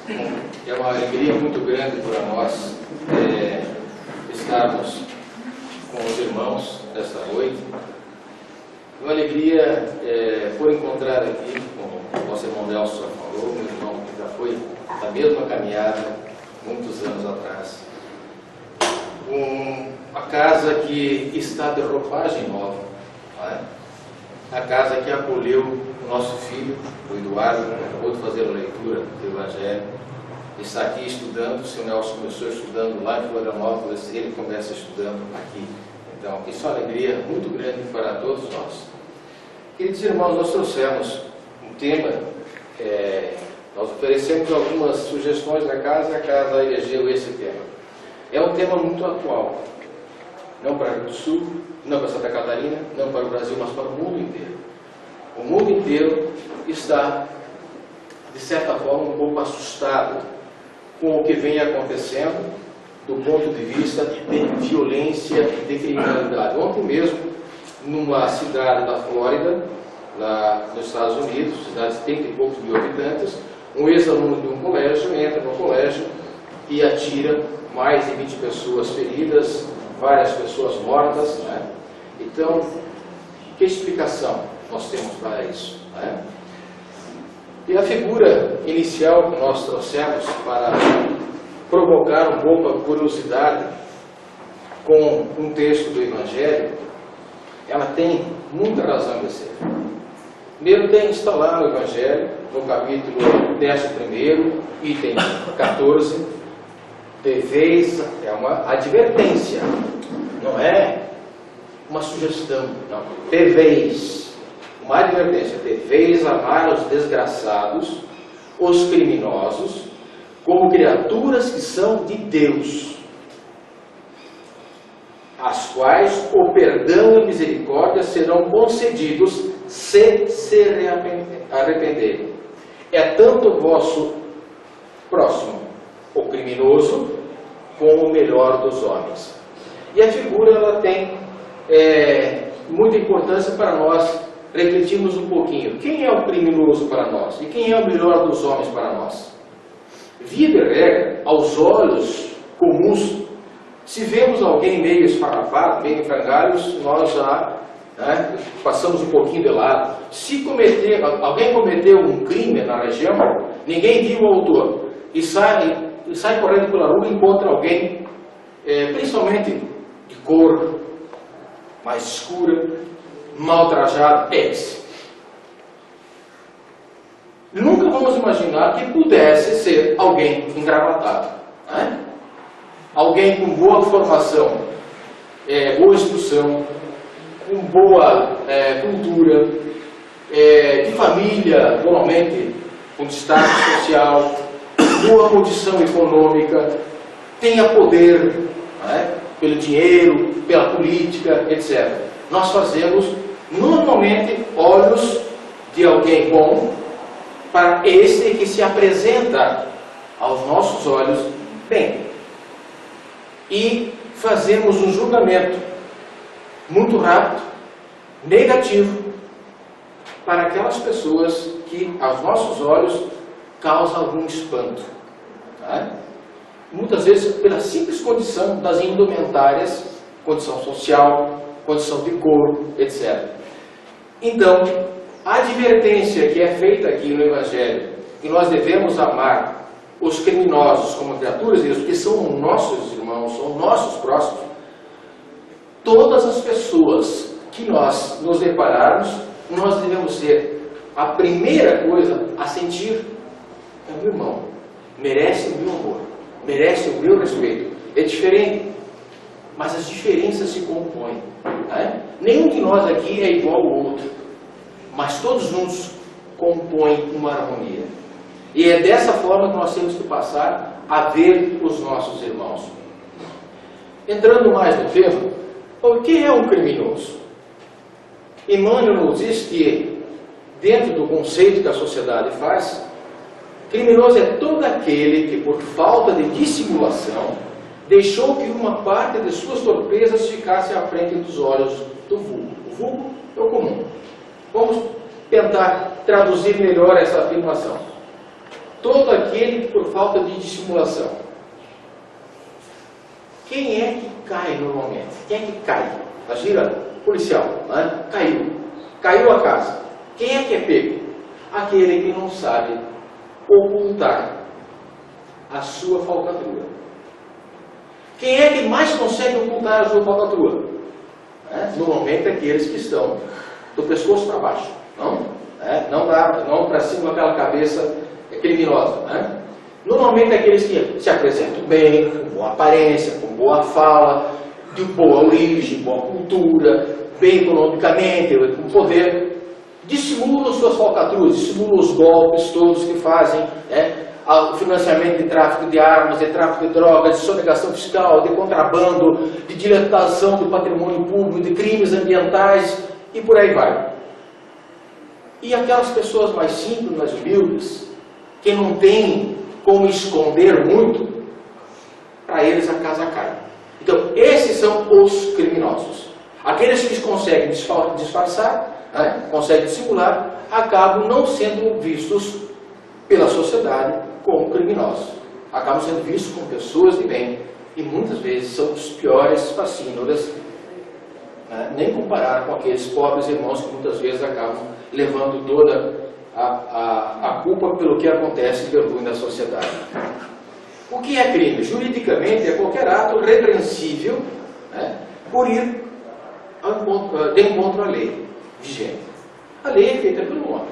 É uma alegria muito grande para nós estarmos com os irmãos nesta noite. Uma alegria por encontrar aqui, como o nosso irmão Nelson já falou, meu irmão que já foi da mesma caminhada muitos anos atrás. Uma casa que está de roupagem nova, não é? A casa que acolheu o nosso filho, o Eduardo, que acabou de fazer a leitura do Evangelho, está aqui estudando. O senhor Nelson começou estudando lá em Florianópolis, ele começa estudando aqui. Então, isso é uma alegria muito grande para todos nós. Queridos irmãos, nós trouxemos um tema, nós oferecemos algumas sugestões da casa e a casa elegeu esse tema. É um tema muito atual, não para o Rio Grande do Sul, não para Santa Catarina, não para o Brasil, mas para o mundo inteiro. O mundo inteiro está, de certa forma, um pouco assustado com o que vem acontecendo do ponto de vista de violência e de criminalidade. Ontem mesmo, numa cidade da Flórida, lá nos Estados Unidos, cidade de 30 e poucos mil habitantes, um ex-aluno de um colégio entra no colégio e atira, mais de 20 pessoas feridas, várias pessoas mortas, né? Então, que explicação nós temos para isso, né? E a figura inicial que nós trouxemos para provocar um pouco a curiosidade com um texto do Evangelho, ela tem muita razão de ser. Primeiro está lá no Evangelho, no capítulo 11, item 14, deveis, é uma advertência, não é uma sugestão, não. Deveis, uma advertência, deveis amar os desgraçados, os criminosos, como criaturas que são de Deus, as quais o perdão e a misericórdia serão concedidos se arrependerem. É tanto o vosso próximo, o criminoso, como o melhor dos homens. E a figura ela tem muita importância para nós refletirmos um pouquinho. Quem é o criminoso para nós? E quem é o melhor dos homens para nós? Via de regra, aos olhos comuns, se vemos alguém meio esfarrapado, meio em frangalhos, nós já passamos um pouquinho de lado. Se alguém cometeu um crime na região, ninguém viu o autor, e sai correndo pela rua e encontra alguém, principalmente de cor mais escura, mal trajado, nunca vamos imaginar que pudesse ser alguém engravatado, né? Alguém com boa formação, boa instrução, com boa cultura, de família, normalmente com destaque social, boa condição econômica, tenha poder, né? Pelo dinheiro, pela política, etc. Nós fazemos normalmente olhos de alguém bom para esse que se apresenta aos nossos olhos bem. E fazemos um julgamento muito rápido, negativo, para aquelas pessoas que aos nossos olhos causam algum espanto, tá? Muitas vezes pela simples condição das indumentárias, condição social, condição de cor, etc. Então, a advertência que é feita aqui no Evangelho, que nós devemos amar os criminosos como criaturas de Deus, que são nossos irmãos, são nossos próximos, todas as pessoas que nós nos depararmos, nós devemos ser a primeira coisa a sentir: é o meu irmão, merece o meu amor, merece o meu respeito. É diferente, mas as diferenças se compõem, né? Nenhum de nós aqui é igual ao outro, mas todos juntos compõem uma harmonia. E é dessa forma que nós temos que passar a ver os nossos irmãos. Entrando mais no tema, o que é um criminoso? Emmanuel nos diz que, dentro do conceito que a sociedade faz, criminoso é todo aquele que, por falta de dissimulação, deixou que uma parte de suas torpezas ficasse à frente dos olhos do vulgo. O vulgo é o comum. Vamos tentar traduzir melhor essa afirmação. todo aquele que por falta de dissimulação. Quem é que cai normalmente? Quem é que cai? Imagina, policial, né? Caiu a casa. Quem é que é pego? Aquele que não sabe ocultar a sua falcatrua. Quem é que mais consegue ocultar a sua falcatrua? Normalmente aqueles que estão do pescoço para baixo. Não para cima daquela cabeça criminosa. Normalmente aqueles que se apresentam bem, com boa aparência, com boa fala, de boa origem, boa cultura, bem economicamente, com poder, dissimulam suas falcatruas, dissimulam os golpes todos que fazem, o financiamento de tráfico de armas, de tráfico de drogas, de sonegação fiscal, de contrabando, de dilatação do patrimônio público, de crimes ambientais e por aí vai. E aquelas pessoas mais simples, mais humildes, que não têm como esconder muito, para eles a casa cai. Então, esses são os criminosos. Aqueles que conseguem disfarçar, conseguem dissimular, acabam não sendo vistos pela sociedade como criminosos. Acabam sendo vistos como pessoas de bem e muitas vezes são os piores facínoras, nem comparar com aqueles pobres irmãos que muitas vezes acabam levando toda a culpa pelo que acontece de ruim na sociedade. O que é crime? Juridicamente é qualquer ato repreensível por ir de encontro à lei vigente. A lei é feita pelo homem.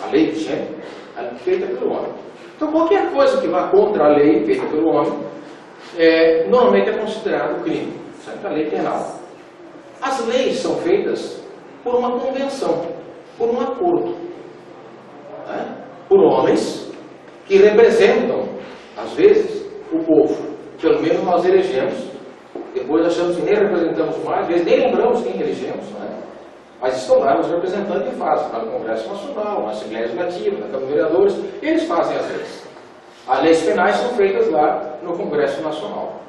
A lei vigente é feita pelo homem. Então qualquer coisa que vá contra a lei feita pelo homem normalmente é considerado crime. Isso é a lei penal. As leis são feitas por uma convenção, por um acordo, por homens que representam, às vezes, o povo. Pelo menos nós elegemos. Depois achamos que nem representamos mais, às vezes nem lembramos quem elegemos. Mas estão lá os representantes que fazem, no Congresso Nacional, na Assembleia Legislativa, na Câmara de Vereadores, eles fazem as leis. As leis penais são feitas lá no Congresso Nacional.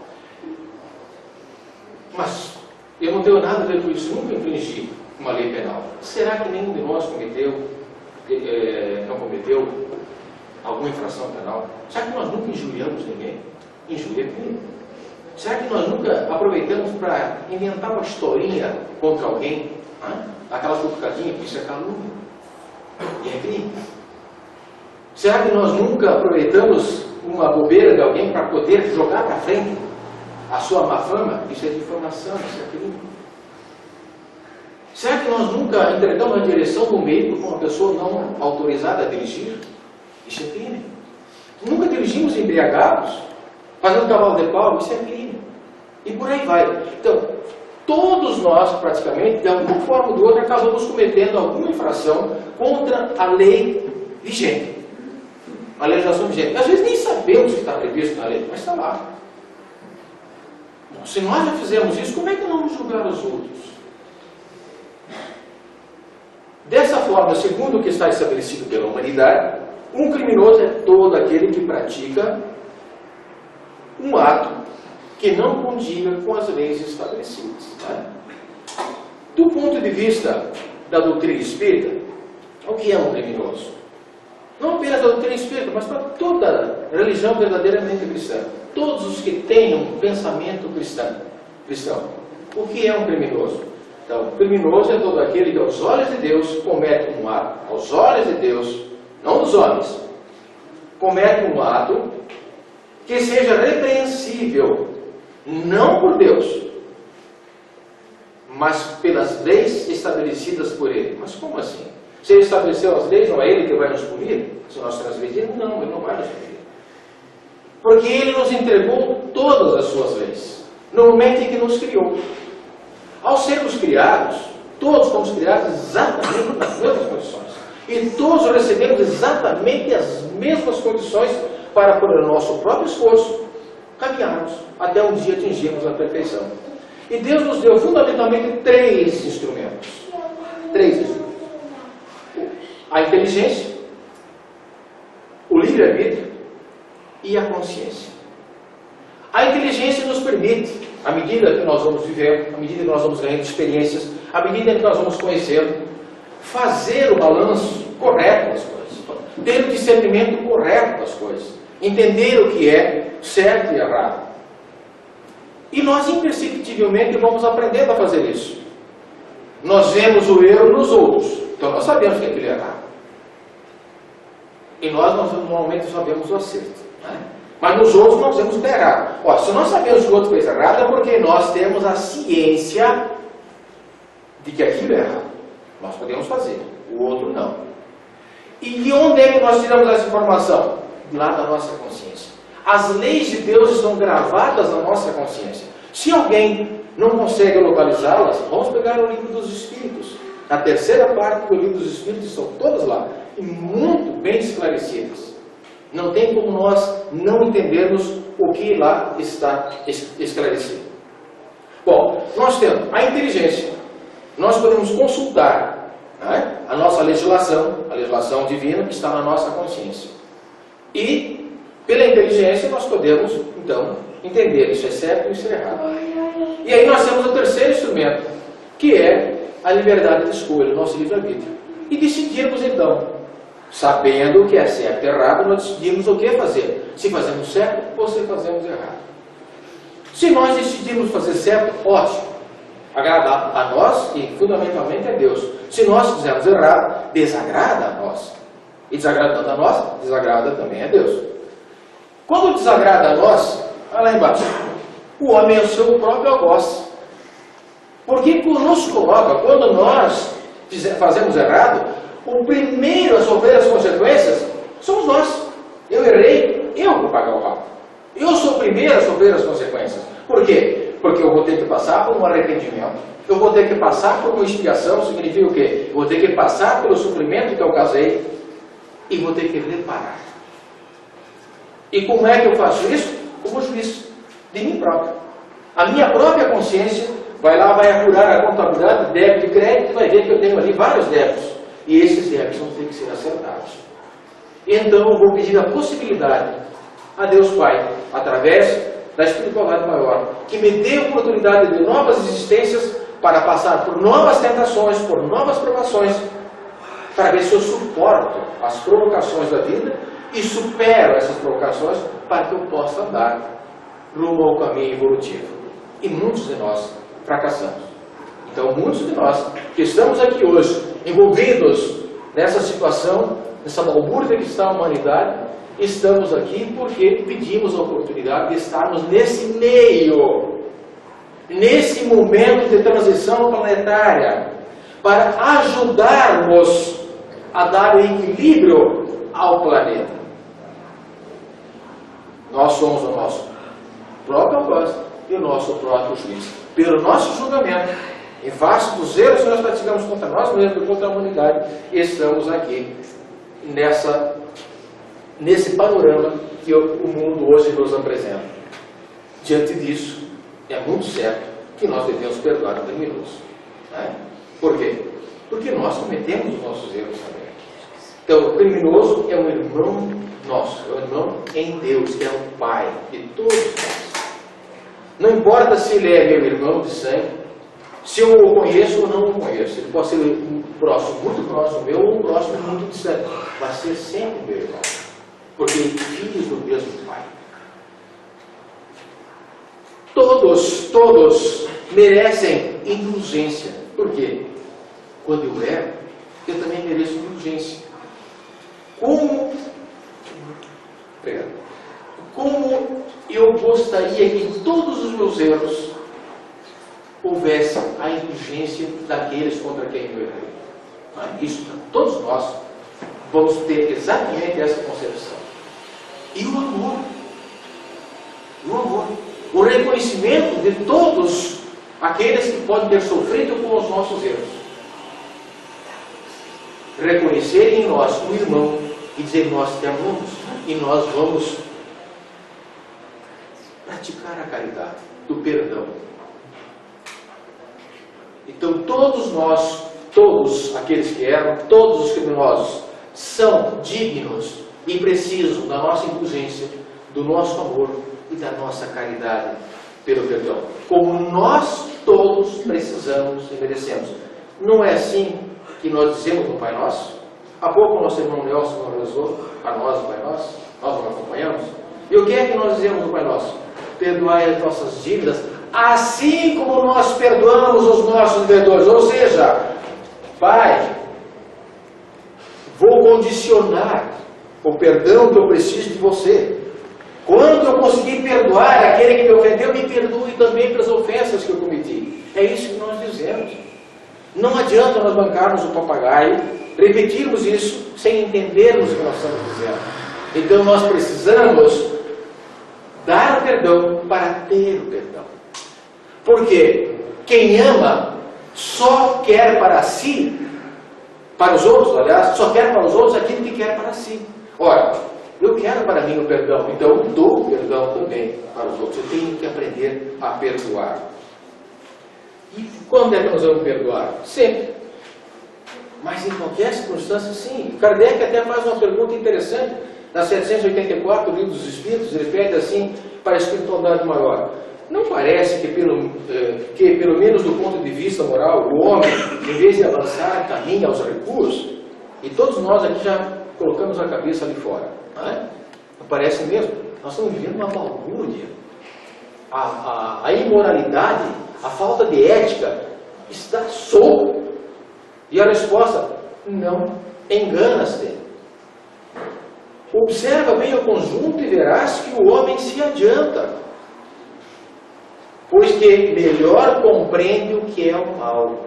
Mas eu não tenho nada a ver com isso, nunca infringi uma lei penal. Será que nenhum de nós não cometeu alguma infração penal? Será que nós nunca injuriamos ninguém? Injúria é crime. Será que nós nunca aproveitamos para inventar uma historinha contra alguém? Aquela cutucadinha, que isso é calúnia. E é crime. Será que nós nunca aproveitamos uma bobeira de alguém para poder jogar para frente a sua má fama? Isso é difamação, isso é crime. Será que nós nunca entregamos a direção do meio para uma pessoa não autorizada a dirigir? Isso é crime. Nunca dirigimos embriagados, fazendo cavalo de pau? Isso é crime. E por aí vai. Então, todos nós, praticamente, de alguma forma ou de outra, acabamos cometendo alguma infração contra a lei vigente. A legislação vigente. Às vezes nem sabemos o que está previsto na lei, mas está lá. Bom, se nós já fizemos isso, como é que não vamos julgar os outros? Dessa forma, segundo o que está estabelecido pela humanidade, um criminoso é todo aquele que pratica um ato que não condiga com as leis estabelecidas. Do ponto de vista da doutrina espírita, o que é um criminoso? Não apenas da doutrina espírita, mas para toda religião verdadeiramente cristã. Todos os que têm um pensamento cristão. O que é um criminoso? Então, criminoso é todo aquele que aos olhos de Deus comete um ato, aos olhos de Deus, não dos homens, comete um ato que seja repreensível, não por Deus, mas pelas leis estabelecidas por Ele. Mas como assim? Se Ele estabeleceu as leis, não é Ele que vai nos punir? Se nós transgredirmos, não, Ele não vai nos punir. Porque Ele nos entregou todas as suas leis, no momento em que nos criou. Ao sermos criados, todos fomos criados exatamente nas mesmas condições. E todos recebemos exatamente as mesmas condições para, por nosso próprio esforço, caminharmos até um dia atingirmos a perfeição. E Deus nos deu fundamentalmente três instrumentos. A inteligência, o livre-arbítrio e a consciência. A inteligência nos permite, à medida que nós vamos vivendo, à medida que nós vamos ganhando experiências, à medida que nós vamos conhecendo, fazer o balanço correto das coisas. ter o discernimento correto das coisas, entender o que é certo e errado. E nós imperceptivelmente vamos aprendendo a fazer isso. Nós vemos o erro nos outros, então nós sabemos que aquilo é errado. E nós normalmente sabemos o acerto, né? Mas nos outros nós vemos que é errado. Ó, se nós sabemos que o outro fez errado, é porque nós temos a ciência de que aquilo é errado. Nós podemos fazer, o outro não. E de onde é que nós tiramos essa informação? Lá da nossa consciência. As leis de Deus estão gravadas na nossa consciência. Se alguém não consegue localizá-las, vamos pegar o livro dos Espíritos. A terceira parte do livro dos Espíritos estão todas lá, e muito bem esclarecidas. Não tem como nós não entendermos o que lá está esclarecido. Bom, nós temos a inteligência. Nós podemos consultar, né, a nossa legislação, a legislação divina que está na nossa consciência. E, pela inteligência, nós podemos, então, entender isso é certo e isso é errado. E aí nós temos o terceiro instrumento, que é a liberdade de escolha, o nosso livre-arbítrio. E decidirmos, então, sabendo o que é certo e errado, nós decidimos o que fazer. Se fazemos certo ou se fazemos errado. Se nós decidirmos fazer certo, ótimo. Agrada a nós e fundamentalmente a Deus. Se nós fizermos errado, desagrada a nós. E desagradando a nós, desagrada também a Deus. Quando desagrada a nós, olha lá embaixo, o homem é o seu próprio algoz. Porque nos coloca, quando nós fazemos errado, o primeiro a sofrer as consequências somos nós. Eu errei, eu vou pagar o rabo. Eu sou o primeiro a sofrer as consequências. Por quê? Porque eu vou ter que passar por um arrependimento. Eu vou ter que passar por uma expiação, significa o quê? Eu vou ter que passar pelo sofrimento que eu causei e vou ter que reparar. E como é que eu faço isso? Como juiz de mim próprio. A minha própria consciência vai lá, vai apurar a contabilidade de débito e crédito e vai ver que eu tenho ali vários débitos. E esses débitos vão ter que ser acertados. Então eu vou pedir a possibilidade a Deus Pai, através da espiritualidade maior, que me dê a oportunidade de novas existências para passar por novas tentações, por novas provações, para ver se eu suporto as provocações da vida e supero essas provocações para que eu possa andar rumo ao caminho evolutivo. E muitos de nós fracassamos. Então, muitos de nós que estamos aqui hoje, envolvidos nessa situação, nessa balbúrdia que está a humanidade, estamos aqui porque pedimos a oportunidade de estarmos nesse meio, nesse momento de transição planetária, para ajudarmos a dar o equilíbrio ao planeta. Nós somos o nosso próprio algoz e o nosso próprio juiz. Pelo nosso julgamento, em face dos erros que nós praticamos contra nós mesmos e contra a humanidade, estamos aqui nesse panorama que o mundo hoje nos apresenta. Diante disso, é muito certo que nós devemos perdoar o criminoso. Né? Por quê? Porque nós cometemos os nossos erros também. Então, o criminoso é um irmão nosso, é um irmão em Deus, que é o Pai de todos nós. Não importa se ele é meu irmão de sangue, se eu o conheço ou não o conheço. Ele pode ser um próximo, muito próximo meu, ou um próximo muito distante. Vai ser sempre meu irmão. Porque filhos do mesmo Pai. Todos merecem indulgência. Por quê? Quando eu erro, eu também mereço indulgência. Como eu gostaria que em todos os meus erros houvesse a indulgência daqueles contra quem eu errei. Isso, todos nós vamos ter exatamente essa concepção. E o amor. O amor. O reconhecimento de todos aqueles que podem ter sofrido com os nossos erros. Reconhecer em nós um irmão e dizer: nós te amamos e nós vamos praticar a caridade do perdão. Então todos nós, todos aqueles que erram, todos os criminosos são dignos e precisam da nossa indulgência, do nosso amor e da nossa caridade pelo perdão. Como nós todos precisamos e merecemos. Não é assim que nós dizemos no Pai Nosso? Há pouco o nosso irmão Nelson rezou a nós o Pai Nosso, nós não acompanhamos. E o que é que nós dizemos no Pai Nosso? Perdoai as nossas dívidas, assim como nós perdoamos os nossos devedores. Ou seja, Pai, vou condicionar o perdão que eu preciso de você. Quando eu conseguir perdoar aquele que me ofendeu, me perdoe também pelas ofensas que eu cometi. É isso que nós dizemos. Não adianta nós bancarmos o papagaio, repetirmos isso sem entendermos o que nós estamos dizendo. Então nós precisamos dar o perdão para ter o perdão. Porque quem ama só quer para si, para os outros, aliás, só quer para os outros aquilo que quer para si. Ora, eu quero para mim o perdão, então eu dou o perdão também para os outros. Eu tenho que aprender a perdoar. E quando é que nós vamos perdoar? Sempre. Mas em qualquer circunstância, sim. Kardec até faz uma pergunta interessante. Na 784, do Livro dos Espíritos, ele pede assim para a espiritualidade maior. Não parece que pelo menos do ponto de vista moral, o homem, em vez de avançar, caminha aos recursos, e todos nós aqui já colocamos a cabeça ali fora. Não é? Não parece mesmo? Nós estamos vivendo uma balbúrdia. A imoralidade, a falta de ética está solta. E a resposta, não, engana-te. Observa bem o conjunto e verás que o homem se adianta, pois que melhor compreende o que é o mal,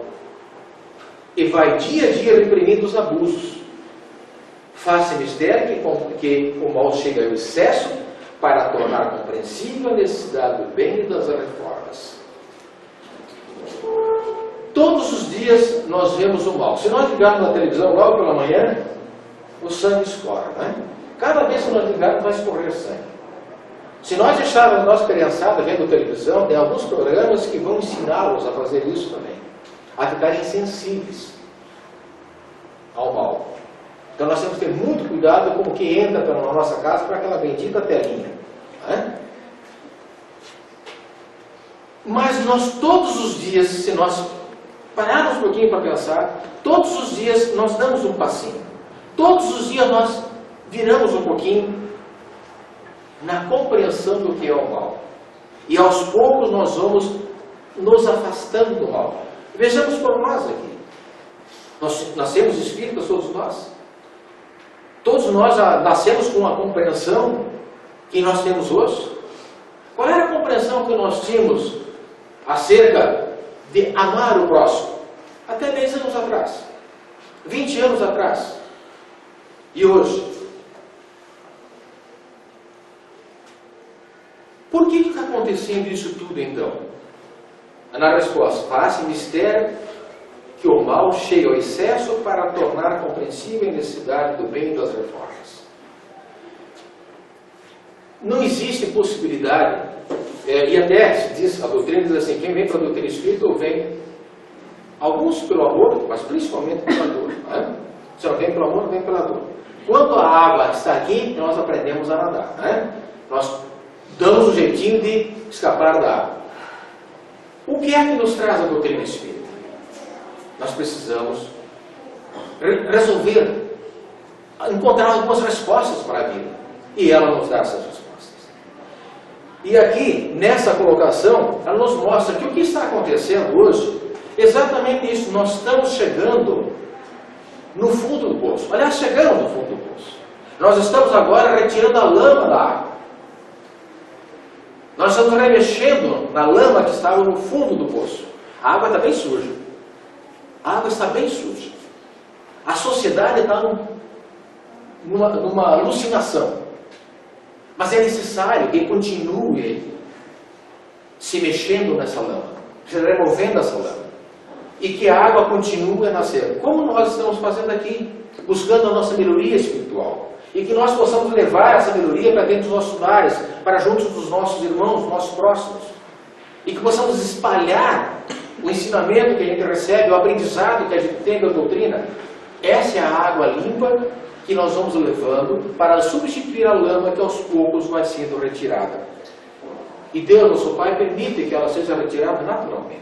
e vai dia a dia reprimindo os abusos. Faz-se mistério que o mal chega ao excesso para tornar compreensível a necessidade do bem e das reformas. Todos os dias nós vemos o mal. Se nós ligarmos na televisão logo pela manhã, o sangue escorre, né? Cada vez que nós ligarmos vai escorrer sangue. Se nós deixarmos a nossa criançada vendo televisão, tem alguns programas que vão ensiná-los a fazer isso também, a ficarem sensíveis ao mal. Então nós temos que ter muito cuidado com o que entra na nossa casa para aquela bendita telinha. Né? Mas nós todos os dias, se nós pararmos um pouquinho para pensar, todos os dias nós damos um passinho. Todos os dias nós viramos um pouquinho na compreensão do que é o mal. E aos poucos nós vamos nos afastando do mal. Vejamos por nós aqui. Nós nascemos espíritas, todos nós. Todos nós nascemos com a compreensão que nós temos hoje. Qual era a compreensão que nós tínhamos acerca de amar o próximo? Até 10 anos atrás, 20 anos atrás. E hoje? Por que está acontecendo isso tudo então? Na resposta, faz-se mistério que o mal chega ao excesso para tornar compreensível a necessidade do bem e das reformas. Não existe possibilidade, e até se diz, a doutrina diz assim, quem vem para a doutrina espírita vem, alguns pelo amor, mas principalmente pela dor. Né? Se não vem pelo amor, vem pela dor. Quando a água está aqui, nós aprendemos a nadar. Né? Nós damos um jeitinho de escapar da água. O que é que nos traz a doutrina espírita? Nós precisamos resolver, encontrar algumas respostas para a vida. E ela nos dá essas respostas. E aqui, nessa colocação, ela nos mostra que o que está acontecendo hoje, exatamente isso, nós estamos chegando no fundo do poço. Aliás, chegamos no fundo do poço. Nós estamos agora retirando a lama da água. Nós estamos remexendo na lama que estava no fundo do poço. A água está bem suja. A água está bem suja. A sociedade está numa alucinação. Mas é necessário que continue se mexendo nessa lama, se removendo essa lama. E que a água continue a nascer. Como nós estamos fazendo aqui, buscando a nossa melhoria espiritual. E que nós possamos levar essa melhoria para dentro dos nossos lares, para junto dos nossos irmãos, dos nossos próximos. E que possamos espalhar o ensinamento que a gente recebe, o aprendizado que a gente tem da doutrina. Essa é a água limpa que nós vamos levando para substituir a lama que aos poucos vai sendo retirada. E Deus, nosso Pai, permite que ela seja retirada naturalmente.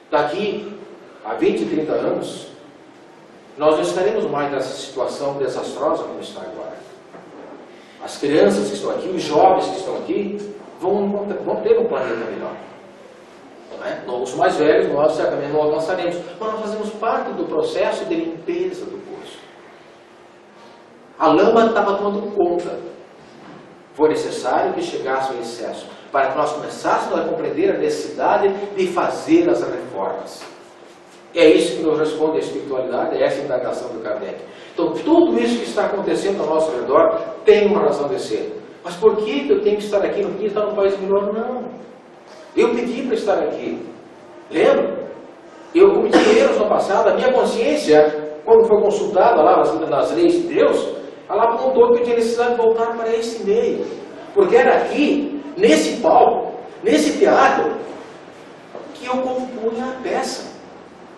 Daqui a 20, 30 anos, nós não estaremos mais nessa situação desastrosa como está agora. As crianças que estão aqui, os jovens que estão aqui, vão ter um planeta melhor. Não é? Os mais velhos, nós certamente não alcançaremos, mas nós fazemos parte do processo de limpeza do poço. A lama estava tomando conta. Foi necessário que chegasse ao excesso, para que nós começássemos a compreender a necessidade de fazer as reformas. É isso que nos responde a espiritualidade, é essa a indagação do Kardec. Então, tudo isso que está acontecendo ao nosso redor tem uma razão de ser. Mas por que eu tenho que estar aqui? Não podia estar num país melhor? Não. Eu pedi para estar aqui. Lembra? Eu cometi erros no passado. A minha consciência, quando foi consultada lá nas leis de Deus, ela apontou que eu tinha necessidade de voltar para esse meio. Porque era aqui, nesse palco, nesse teatro, que eu compunha a peça.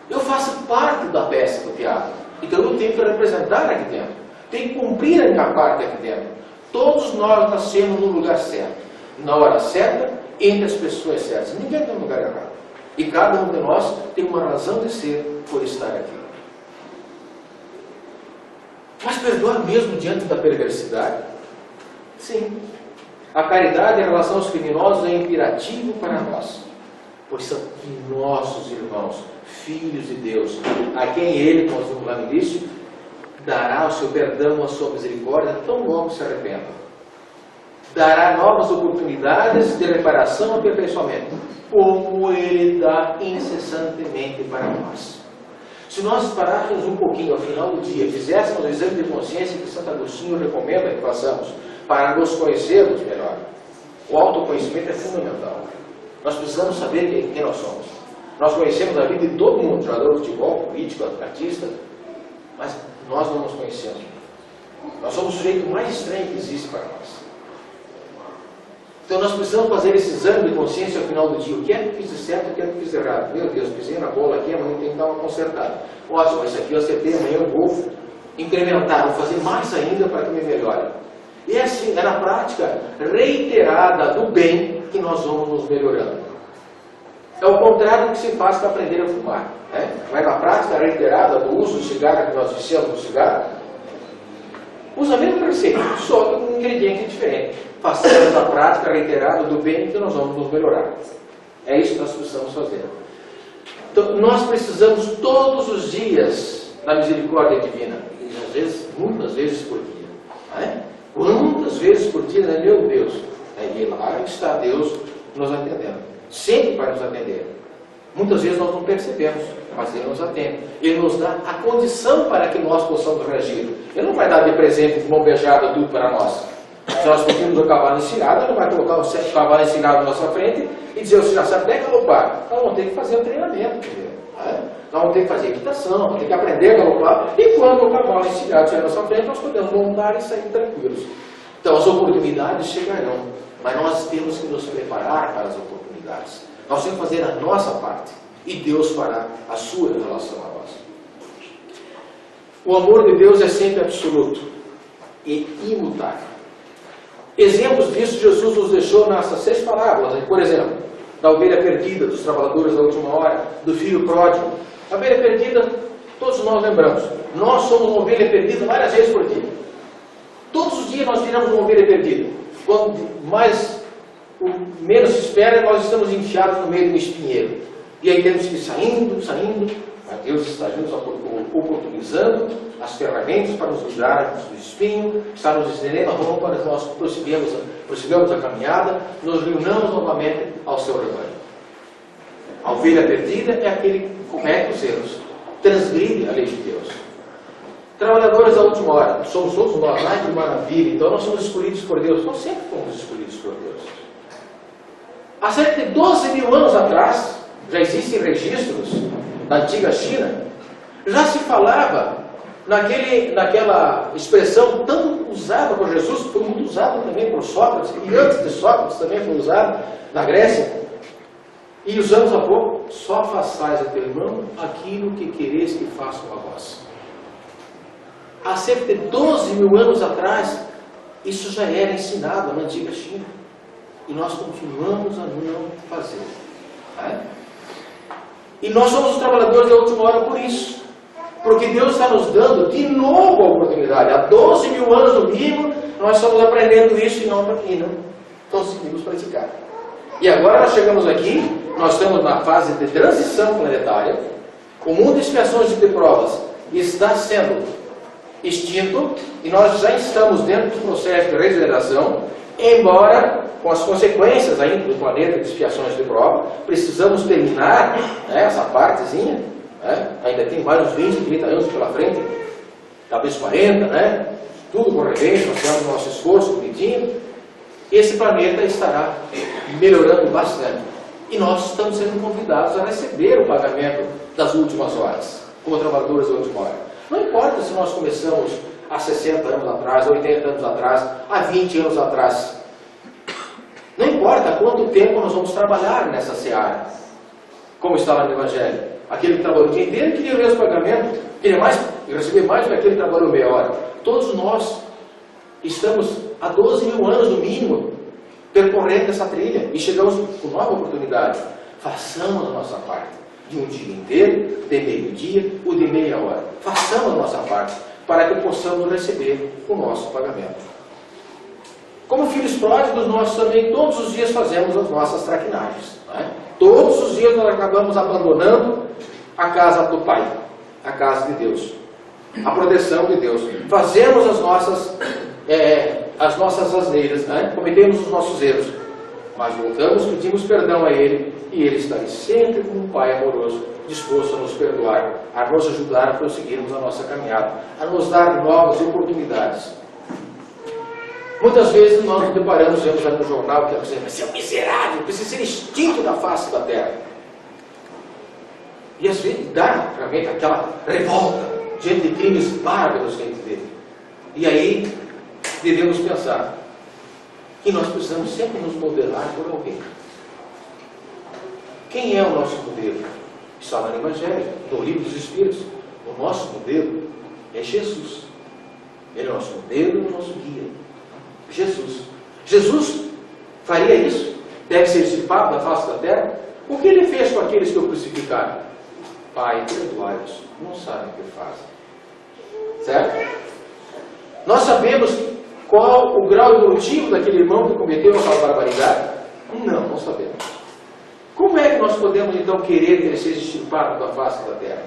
Eu faço parte da peça do teatro. Então eu tenho que representar aqui dentro. Tenho que cumprir a minha parte aqui dentro. Todos nós nascemos no lugar certo, na hora certa, entre as pessoas certas. Ninguém tem um lugar errado. E cada um de nós tem uma razão de ser por estar aqui. Mas perdoar mesmo diante da perversidade? Sim. A caridade em relação aos criminosos é imperativo para nós, pois são nossos irmãos, filhos de Deus, a quem Ele, como vimos lá no início, dará o seu perdão, a sua misericórdia, tão logo se arrependam. Dará novas oportunidades de reparação e aperfeiçoamento, como Ele dá incessantemente para nós. Se nós parássemos um pouquinho ao final do dia, fizéssemos o exame de consciência que Santo Agostinho recomenda que façamos, para nos conhecermos melhor, o autoconhecimento é fundamental. Nós precisamos saber quem nós somos. Nós conhecemos a vida de todo mundo, jogador de futebol, político, artista, mas nós não nos conhecemos. Nós somos o sujeito mais estranho que existe para nós. Então nós precisamos fazer esse exame de consciência ao final do dia. O que é que eu fiz de certo, o que é que eu fiz de errado? Meu Deus, pisei na bola aqui, amanhã tem que dar uma consertada. Ótimo, isso aqui eu acertei, amanhã eu vou incrementar, vou fazer mais ainda para que me melhore. E é assim, é na prática reiterada do bem que nós vamos nos melhorando. É o contrário do que se faz para aprender a fumar. Né? Mas na prática reiterada do uso do cigarro, que nós viciamos no cigarro, usa a mesma receita, só que com um ingrediente diferente. Façamos a prática reiterada do bem que nós vamos nos melhorar. É isso que nós precisamos fazer. Então, nós precisamos todos os dias da misericórdia divina. E às vezes, muitas vezes por dia. Né? Quantas vezes por dia, né? Meu Deus. E lá está Deus nos atendendo. Sempre para nos atender. Muitas vezes nós não percebemos, mas Ele nos atende. Ele nos dá a condição para que nós possamos reagir. Ele não vai dar de presente de mão beijada tudo para nós. Se nós pedimos o cavalo encilhado, Ele não vai colocar o cavalo encilhado na nossa frente e dizer, você já sabe até galopar. Nós vamos ter que fazer o treinamento. Nós vamos ter que fazer equitação, vamos ter que aprender a galopar. E quando o cavalo encilhado estiver na nossa frente, nós podemos montar e sair tranquilos. Então as oportunidades chegarão, mas nós temos que nos preparar para as oportunidades. Nós temos que fazer a nossa parte e Deus fará a sua em relação a nós. O amor de Deus é sempre absoluto e imutável. Exemplos disso Jesus nos deixou nessas 6 parábolas. Por exemplo, da ovelha perdida, dos trabalhadores da última hora, do filho pródigo. A ovelha perdida, todos nós lembramos. Nós somos uma ovelha perdida várias vezes por dia. Todos os dias nós viramos uma ovelha perdida. Quando menos se espera, nós estamos enfiados no meio de um espinheiro. E aí temos que ir saindo, mas Deus está nos oportunizando as ferramentas para nos livrarmos do espinho, está nos estendendo a mão para que nós prossigamos a caminhada, nos reunamos novamente ao seu rebanho. A ovelha perdida é aquele que comete os erros, transgride a lei de Deus. Trabalhadores da última hora, somos todos nós, ai que maravilha, então nós somos escolhidos por Deus. Nós sempre fomos escolhidos por Deus. Há cerca de 12 mil anos atrás, já existem registros na antiga China, já se falava naquela expressão tão usada por Jesus, foi muito usada também por Sócrates, e antes de Sócrates também foi usada na Grécia, e usamos há pouco, só façais a teu irmão aquilo que quereis que façam a vós. Há cerca de 12 mil anos atrás, isso já era ensinado na antiga China. E nós continuamos a não fazer. Né? E nós somos os trabalhadores da última hora por isso. Porque Deus está nos dando de novo a oportunidade. Há 12 mil anos no mínimo, nós estamos aprendendo isso e não conseguimos praticar. E agora nós chegamos aqui, nós estamos na fase de transição planetária, o mundo de expiações e de provas está sendo extinto e nós já estamos dentro do processo de regeneração, embora com as consequências ainda do planeta de expiações de prova, precisamos terminar, né, essa partezinha, né, ainda tem mais uns 20, 30 anos pela frente, talvez 40, né, tudo corrente, nós temos nosso esforço bonitinho, esse planeta estará melhorando bastante. E nós estamos sendo convidados a receber o pagamento das últimas horas, como trabalhadores da última hora. Não importa se nós começamos há 60 anos atrás, 80 anos atrás, há 20 anos atrás. Não importa quanto tempo nós vamos trabalhar nessa seara, como está lá no Evangelho. Aquele que trabalhou o dia inteiro queria o mesmo pagamento, queria receber mais do que aquele que trabalhou meia hora. Todos nós estamos há 12 mil anos no mínimo percorrendo essa trilha e chegamos com nova oportunidade. Façamos a nossa parte, de um dia inteiro, de meio-dia ou de meia hora. Façamos a nossa parte para que possamos receber o nosso pagamento. Como filhos pródigos, nós também todos os dias fazemos as nossas traquinagens. Né? Todos os dias nós acabamos abandonando a casa do Pai, a casa de Deus, a proteção de Deus. Fazemos as nossas asneiras, né? Cometemos os nossos erros, mas voltamos, pedimos perdão a Ele, e Ele está ali sempre como um Pai amoroso, disposto a nos perdoar, a nos ajudar a prosseguirmos a nossa caminhada, a nos dar novas oportunidades. Muitas vezes nós nos deparamos, vemos ali no jornal, que é dizer, você é um miserável, precisa ser extinto da face da terra. E às vezes dá realmente aquela revolta diante de crimes bárbaros que a gente vê. E aí devemos pensar que nós precisamos sempre nos modelar por alguém. Quem é o nosso modelo? Está lá no Evangelho, no Livro dos Espíritos. O nosso modelo é Jesus. Ele é o nosso modelo e o nosso guia. Jesus. Jesus faria isso? Deve ser dissipado da face da terra? O que ele fez com aqueles que o crucificaram? Pai, perdoai-os, não sabem o que fazem. Certo? Nós sabemos qual o grau evolutivo daquele irmão que cometeu aquela barbaridade? Não sabemos. Como é que nós podemos então querer que ele seja extirpado da face da terra?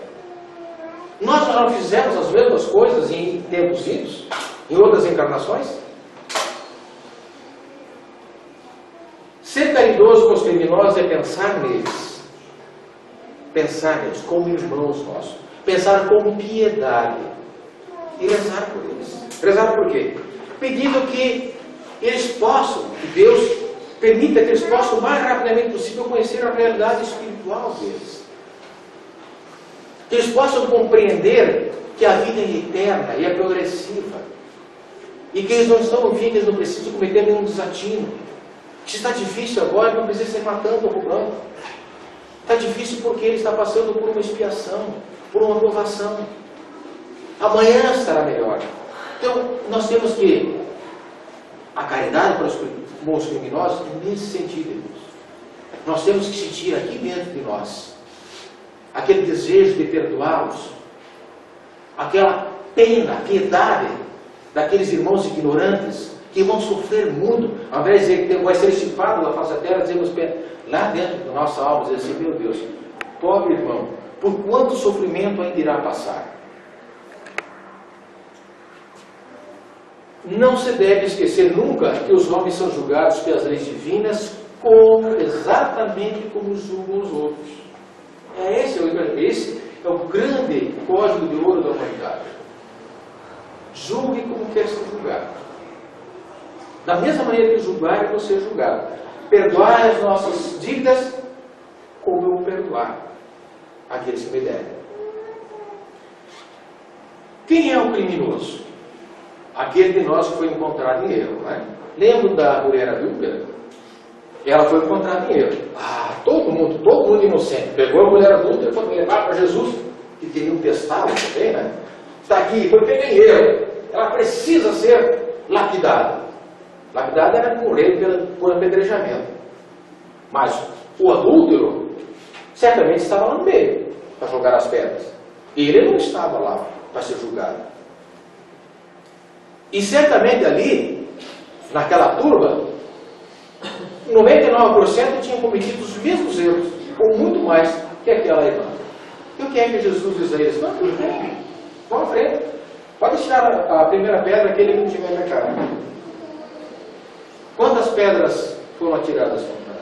Nós já não fizemos as mesmas coisas em tempos idos, em outras encarnações? Ser caridoso com os criminosos é pensar neles. Pensar neles como irmãos nossos. Pensar com piedade. E rezar por eles. Rezar por quê? Pedindo que eles possam, que Deus permita que eles possam o mais rapidamente possível conhecer a realidade espiritual deles. Que eles possam compreender que a vida é eterna e é progressiva. E que eles não estão no fim, que eles não precisam cometer nenhum desatino. Se está difícil agora, não precisa ser matando ou roubando. Está difícil porque ele está passando por uma expiação, por uma provação. Amanhã estará melhor. Então, nós temos que a caridade para os bons criminosos nesse sentido, irmãos. Nós temos que sentir aqui dentro de nós aquele desejo de perdoá-los, aquela pena, piedade daqueles irmãos ignorantes que vão sofrer muito, ao invés de dizer que vai ser extirpado da face da terra, dizemos lá dentro da nossa alma, dizer assim, meu Deus, pobre irmão, por quanto sofrimento ainda irá passar? Não se deve esquecer nunca que os homens são julgados pelas leis divinas exatamente como julgam os outros. Esse é o grande código de ouro da humanidade. Julgue como quer ser julgado. Da mesma maneira que julgar, é você julgado. Perdoai as nossas dívidas como eu vou perdoar aqueles que me devem. Quem é o criminoso? Aquele de nós que foi encontrado em erro. Né? Lembra da mulher adúltera? Ela foi encontrada em erro. Todo mundo inocente. Pegou a mulher adúltera e foi levar para Jesus, que queriam testá-la também, né? Está aqui, foi pega em erro. Ela precisa ser lapidada. Lapidada era morrer por apedrejamento. Mas o adúltero certamente estava lá no meio para jogar as pedras. Ele não estava lá para ser julgado. E certamente ali, naquela turma, 99% tinham cometido os mesmos erros, ou muito mais que aquela irmã. E o que é que Jesus diz a eles? Não, tudo bem, vão à frente. Pode tirar a primeira pedra que ele não tiver na cara. Quantas pedras foram atiradas contra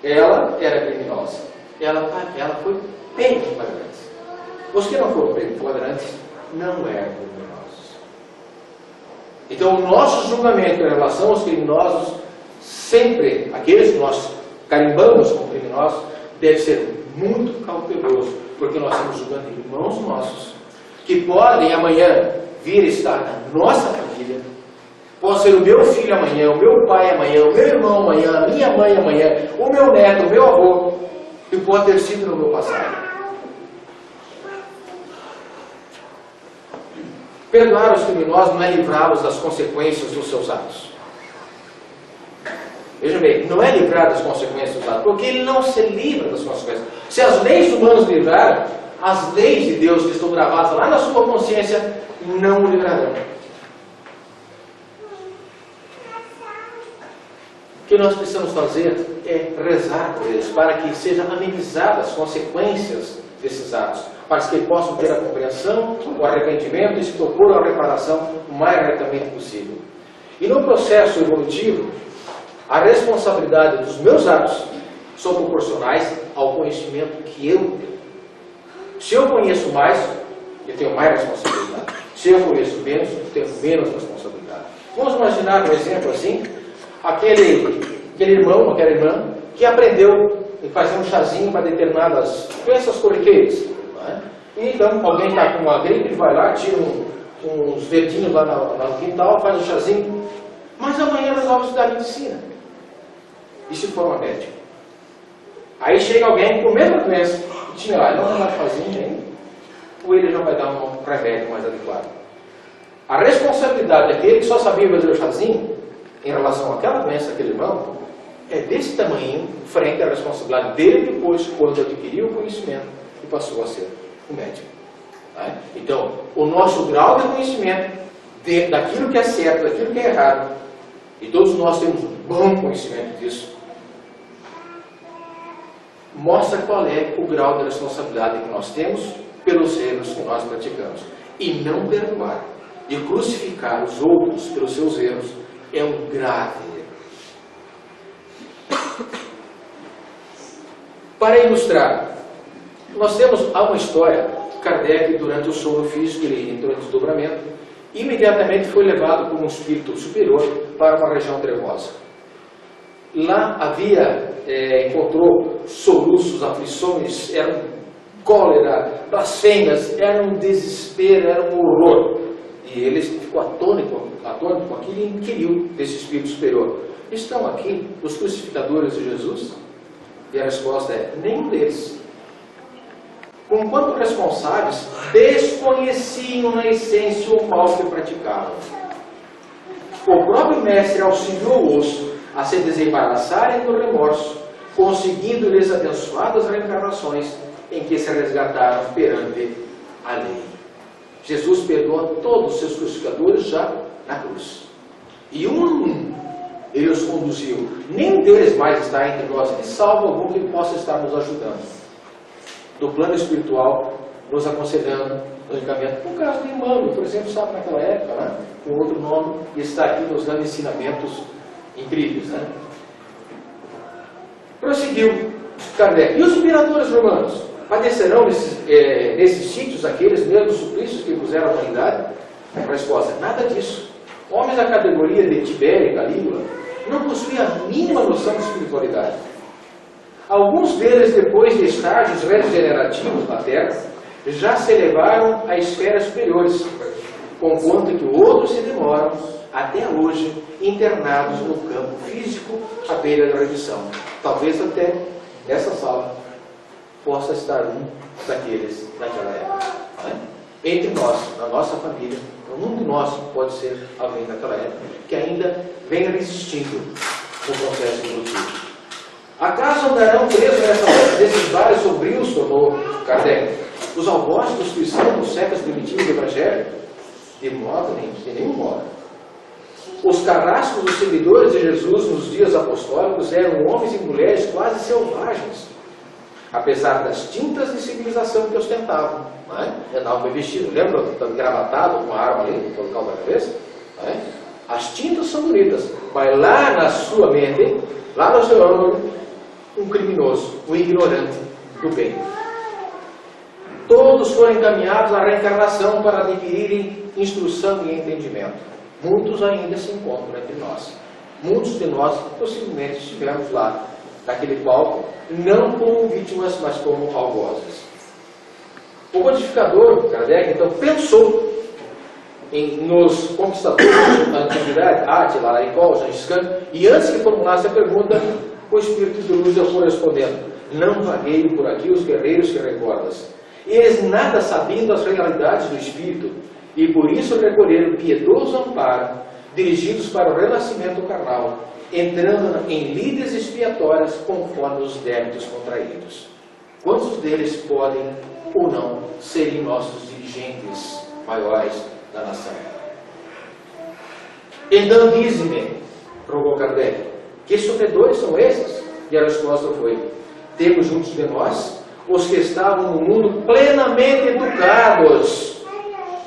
ela? Ela era criminosa. Ela foi bem flagrante. Os que não foram bem flagrantes não eram criminosos. Então, o nosso julgamento em relação aos criminosos, sempre, aqueles que nós carimbamos como criminosos, deve ser muito cauteloso, porque nós estamos julgando irmãos nossos, que podem amanhã vir estar na nossa família. Pode ser o meu filho amanhã, o meu pai amanhã, o meu irmão amanhã, a minha mãe amanhã, o meu neto, o meu avô, que pode ter sido no meu passado. Perdoar os criminosos não é livrá-los das consequências dos seus atos. Veja bem, não é livrar das consequências dos atos, porque ele não se livra das consequências. Se as leis humanas livraram, as leis de Deus que estão gravadas lá na sua consciência não o livrarão. O que nós precisamos fazer é rezar por eles, para que sejam amenizadas as consequências desses atos, para que possam ter a compreensão, o arrependimento e se propor a reparação o mais retamente possível. E no processo evolutivo, a responsabilidade dos meus atos são proporcionais ao conhecimento que eu tenho. Se eu conheço mais, eu tenho mais responsabilidade. Se eu conheço menos, eu tenho menos responsabilidade. Vamos imaginar um exemplo assim, aquele irmão, aquela irmã, que aprendeu a fazer um chazinho para determinadas doenças corriqueiras. E então alguém está com uma gripe, ele vai lá, tira uns verdinhos lá no quintal, faz um chazinho, mas amanhã resolve estudar medicina. E se for uma médica? Aí chega alguém com a mesma doença, que tinha lá, não vai lá fazer ainda, ou ele já vai dar um remédio mais adequado. A responsabilidade daquele que só sabia fazer o chazinho, em relação àquela doença, aquele irmão, é desse tamanho, frente à responsabilidade dele depois, quando adquiriu o conhecimento e passou a ser o médico. Então, o nosso grau de conhecimento daquilo que é certo, daquilo que é errado, e todos nós temos um bom conhecimento disso, mostra qual é o grau de responsabilidade que nós temos pelos erros que nós praticamos. E não perdoar e crucificar os outros pelos seus erros é um grave erro. Para ilustrar, nós temos uma história. Kardec, durante o sono físico, ele entrou em desdobramento, imediatamente foi levado por um espírito superior para uma região trevosa. Lá encontrou soluços, aflições, era cólera, blasfêmias, era um desespero, era um horror. E ele ficou atônito com aquilo e inquiriu desse espírito superior: estão aqui os crucificadores de Jesus? E a resposta é: nenhum deles. Conquanto responsáveis, desconheciam na essência o mal que praticavam. O próprio mestre auxiliou-os a se desembaraçarem do remorso, conseguindo-lhes abençoadas reencarnações em que se resgataram perante a lei. Jesus perdoa todos os seus crucificadores já na cruz. E ele os conduziu. Nenhum deles mais está entre nós, de salvo algum que possa estar nos ajudando. Do plano espiritual, nos aconselhando, nos encaminhando. No caso de Emmanuel, por exemplo, sabe naquela época, com outro nome, e está aqui nos dando ensinamentos incríveis. Prosseguiu Kardec. E os imperadores romanos? Padecerão nesses sítios aqueles mesmos suplícios que puseram a humanidade? A resposta: nada disso. Homens da categoria de Tibério e Calígula não possuíam a mínima noção de espiritualidade. Alguns deles, depois de estágios regenerativos na Terra, já se elevaram a esferas superiores, conquanto que outros se demoram, até hoje, internados no campo físico à beira da remissão. Talvez até nessa sala possa estar um daqueles daquela época. Entre nós, na nossa família, um de nós pode ser alguém daquela época que ainda vem resistindo no processo evolutivo. Acaso andarão presos nesses bares sombrios, tornou Kardec, os algozes dos cristãos, dos séculos primitivos do Evangelho? De nenhum modo. Os carrascos dos seguidores de Jesus nos dias apostólicos eram homens e mulheres quase selvagens, apesar das tintas de civilização que ostentavam. Não é? Andavam bem vestidos, lembra? Engravatado com a arma ali no local da cabeça? Não é? As tintas são bonitas, mas lá na sua mente, lá no seu âmago, um criminoso, um ignorante do bem. Todos foram encaminhados à reencarnação para adquirirem instrução e entendimento. Muitos ainda se encontram entre nós. Muitos de nós possivelmente estivemos lá, naquele palco, não como vítimas, mas como algozes. O codificador, Kardec, então, pensou nos conquistadores da antiguidade, Átila, Laicol, Gengis Khan, e antes que formulasse a pergunta, o Espírito de luz deu respondendo: não vagueio por aqui os guerreiros que recordas. Eles nada sabiam das realidades do Espírito, e por isso recolheram piedoso amparo, dirigidos para o renascimento carnal, entrando em lides expiatórias conforme os débitos contraídos. Quantos deles podem ou não serem nossos dirigentes maiores da nação? Então dize-me, rogou Kardec, que sofredores são esses? E a resposta foi: temos juntos de nós os que estavam no mundo plenamente educados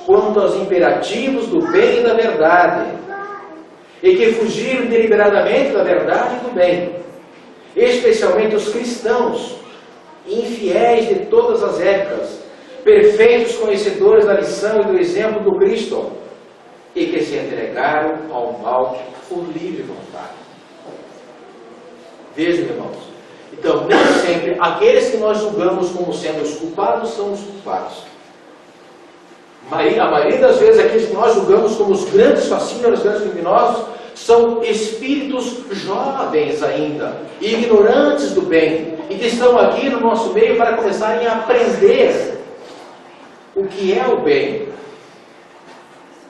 quanto aos imperativos do bem e da verdade, e que fugiram deliberadamente da verdade e do bem, especialmente os cristãos, infiéis de todas as épocas, perfeitos conhecedores da lição e do exemplo do Cristo, e que se entregaram ao mal por livre vontade. Vejam, irmãos, então nem sempre aqueles que nós julgamos como sendo os culpados são os culpados. A maioria das vezes aqueles que nós julgamos como os grandes fascínoras, os grandes criminosos, são espíritos jovens ainda, ignorantes do bem, e que estão aqui no nosso meio para começarem a aprender o que é o bem.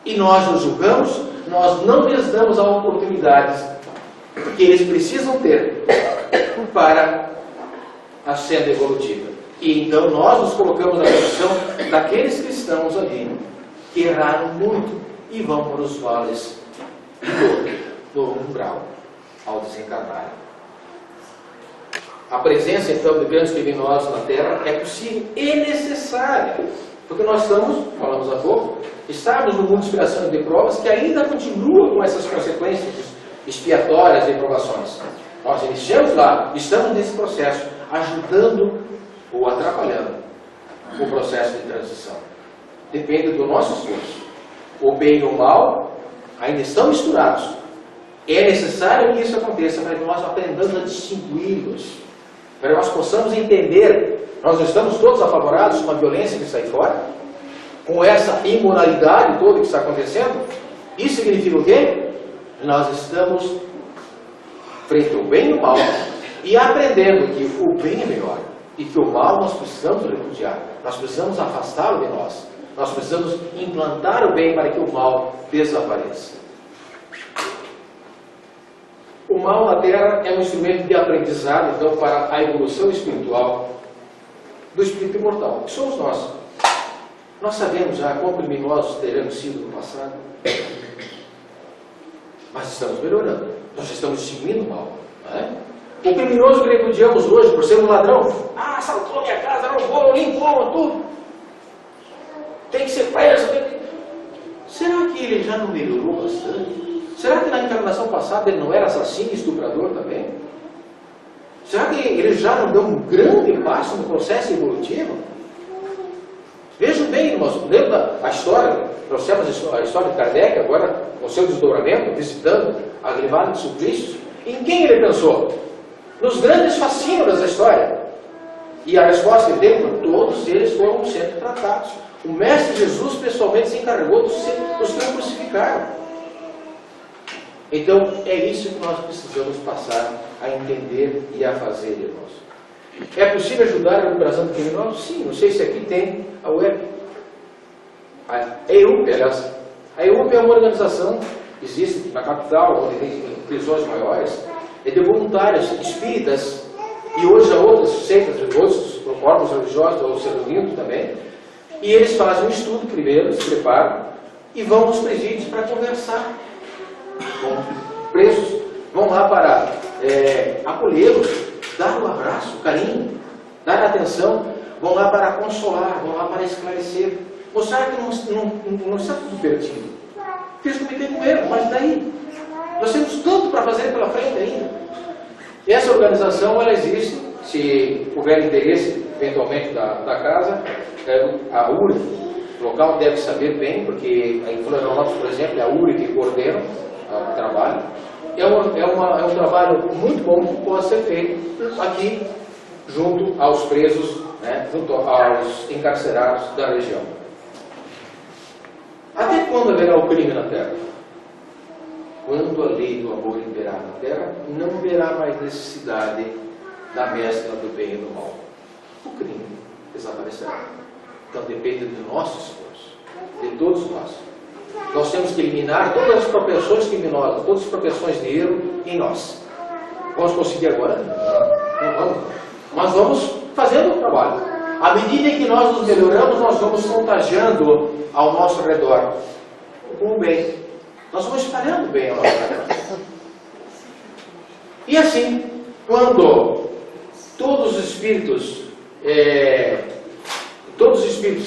E nós os julgamos, nós não lhes damos a oportunidade que eles precisam ter para a senda evolutiva. E então nós nos colocamos na posição daqueles cristãos ali que erraram muito e vão para os vales do umbral ao desencarnar. A presença então de grandes criminosos na Terra é possível e necessária, porque nós falamos há pouco, estamos no mundo de expiação de provas que ainda continua com essas consequências expiatórias de provações. Nós iniciamos lá, estamos nesse processo, ajudando ou atrapalhando o processo de transição. Depende do nosso esforço. O bem e o mal ainda estão misturados. É necessário que isso aconteça, para que nós aprendamos a distingui-los, para que nós possamos entender. Nós estamos todos apavorados com a violência que sai fora, com essa imoralidade toda que está acontecendo. Isso significa o quê? Nós estamos frente ao bem e ao mal, e aprendendo que o bem é melhor, e que o mal nós precisamos repudiar, nós precisamos afastá-lo de nós, nós precisamos implantar o bem para que o mal desapareça. O mal na Terra é um instrumento de aprendizado, então, para a evolução espiritual do espírito imortal, que somos nós. Nós sabemos já quão criminosos teremos sido no passado, mas estamos melhorando, nós estamos distinguindo o mal. Não é? O criminoso que repudiamos hoje por ser um ladrão, assaltou minha casa, roubou, limpou, tudo, tem que ser preso. Será que ele já não melhorou bastante? Será que na encarnação passada ele não era assassino e estuprador também? Será que ele já não deu um grande passo no processo evolutivo? Vejam bem, irmãos, lembra a história, trouxemos a história de Kardec agora, com o seu desdobramento, visitando a Vale de Suplícios. Em quem ele pensou? Nos grandes fascínoras da história. E a resposta que deu, todos eles foram sendo tratados. O Mestre Jesus pessoalmente se encarregou dos que o crucificaram. Então, é isso que nós precisamos passar a entender e a fazer, irmãos. É possível ajudar a recuperação do criminoso? Sim, não sei se aqui tem a UEP. A EUP, aliás. A EUP é uma organização que existe na capital, onde tem prisões maiores, é de voluntários espíritas E hoje há outras seitas, outros órgãos religiosos ou se reunindo também, e eles fazem um estudo primeiro, se preparam, e vão nos presídios para conversar com presos, vão lá para acolhê-los, dar um abraço, carinho, dar atenção, vão lá para consolar, vão lá para esclarecer, mostrar que não está tudo perdido. Fiz comigo com ele, mas daí? Nós temos tanto para fazer pela frente ainda. E essa organização, ela existe, se houver interesse, eventualmente, da casa, a URI, o local deve saber bem, porque em Florianópolis, por exemplo, é a URI que coordena o trabalho. É um trabalho muito bom que pode ser feito aqui, junto aos presos, né, junto aos encarcerados da região. Até quando haverá o crime na terra? Quando a lei do amor imperar na terra, não haverá mais necessidade da mescla do bem e do mal. O crime desaparecerá. Então depende do nosso esforço, de todos nós. Nós temos que eliminar todas as propensões criminosas, todas as propensões de erro em nós. Vamos conseguir agora? Não vamos. Mas vamos fazendo o trabalho. À medida que nós nos melhoramos, nós vamos contagiando ao nosso redor com o bem. Nós vamos espalhando o bem ao nosso redor. E assim, quando todos os espíritos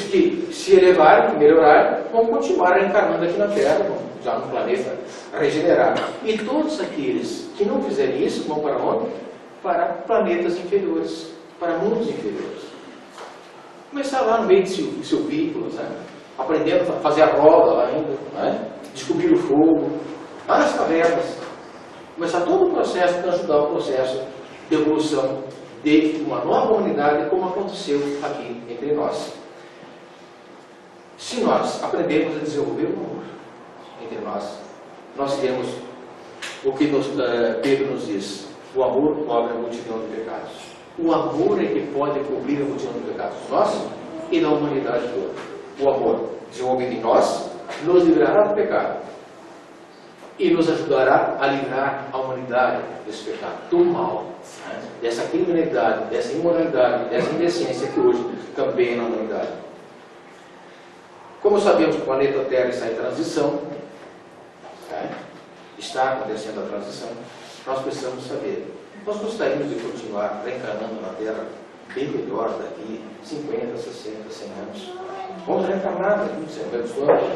que se elevarem, que melhorarem, vão continuar reencarnando aqui na Terra, já no planeta regenerado. E todos aqueles que não fizerem isso vão para onde? Para planetas inferiores, para mundos inferiores. Começar lá no meio de silvícolas, né? Aprendendo a fazer a roda lá ainda, né? Descobrir o fogo, lá nas cavernas. Começar todo o processo para ajudar o processo de evolução de uma nova humanidade, como aconteceu aqui entre nós. Se nós aprendemos a desenvolver o amor entre nós teremos o que Pedro nos diz: o amor cobre a multidão de pecados. O amor é que pode cobrir a multidão de pecados nossos e da humanidade toda. O amor desenvolvido em nós nos livrará do pecado e nos ajudará a livrar a humanidade desse pecado, do mal, né? Dessa criminalidade, dessa imoralidade, dessa indecência que hoje também é na humanidade. Como sabemos que o planeta Terra está em transição, né? Está acontecendo a transição, nós precisamos saber. Nós gostaríamos de continuar reencarnando na Terra bem melhor daqui 50, 60, 100 anos. Vamos reencarnar daqui 100 anos,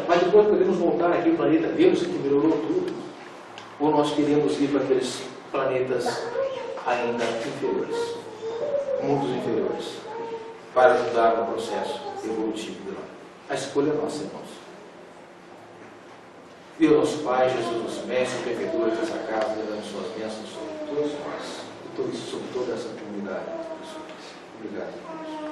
mas depois podemos voltar aqui ao planeta Vênus, que melhorou tudo. Ou nós queremos ir para aqueles planetas ainda inferiores, mundos inferiores, para ajudar no processo evolutivo de lá. A escolha é nossa, irmãos. Deus nosso Pai, Jesus nosso Mestre, o benfeitor dessa casa, dando suas bênçãos sobre todos nós, e sobre toda essa comunidade. Obrigado, Deus.